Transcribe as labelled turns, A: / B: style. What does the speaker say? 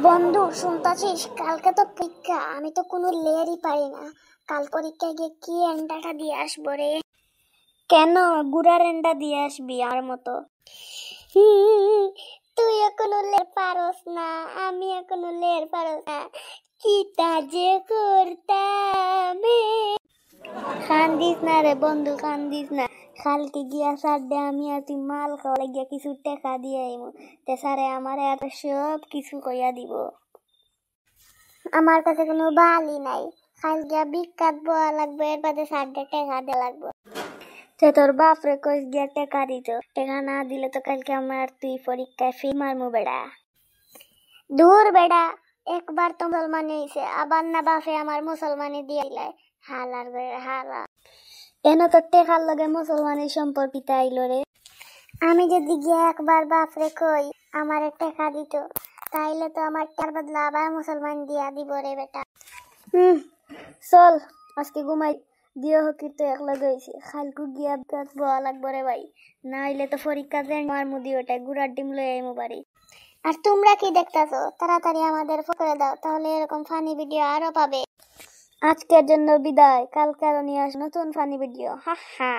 A: বন্ধু শুনতাছিস, কালকে তো পরীক্ষা। আমি তো কোনো লেয়ারই পারি না। কাল পরীক্ষায় গিয়ে কি এন্ডাটা দিয়ে আসবো রে? কেন গুড়ার এন্ডা দিয়ে আসবি আর মতো? তুই এখনো লের পারস না, আমি এখনো লের পারস না। কিটা যে করতাম। কান্দিস না রে বন্ধু, কান্দিস না। কালকে গিয়া সারডে আমি আর তুই মাল খাওয়া গিয়া কিছু টাকা দিয়ে আইমু। তে সারে আমার এত সব কিছু কইয়া দিব। আমার কাছে কোনো বালই নাই। কাল গিয়া বিখ্যাত বয়া লাগবে, এর বাদে সারডে টাকা দেওয়া লাগবে। সে তোর বাপরে কইস গিয়া টাকা দিত। টাকা না দিলে তো কালকে আমার তুই পরীক্ষায় ফি মারমু বেড়া। দূর বেড়া, একবার তো মুসলমান হইছে, আবার না বাপে আমার মুসলমানি দিয়াইলাই। হালার বেড়া হালা। এন তো টেকার লগে মুসলমানের সম্পর্কিত আইলো রে। আমি যদি গিয়ে একবার বাপরে কই আমার টেকা দিত, তাইলে তো আমার টার বদলা আবার মুসলমান দিয়া দিব রে বেটা। চল আজকে ঘুমাই। দিয়ে হকি তো এক লগে হয়েছে, খালকু গিয়া বয়া লাগবো রে ভাই। না হইলে তো পরীক্ষা যে আমার মুদি ওটাই গুড়ার ডিম লই আইমু বাড়ি। আর তোমরা কি দেখতাছো? তাড়াতাড়ি আমাদের করে দাও, তাহলে এরকম ফানি ভিডিও আরো পাবে। আজকের জন্য বিদায়, কালকে আরো নিয়ে আস নতুন ফানি ভিডিও। হা হা।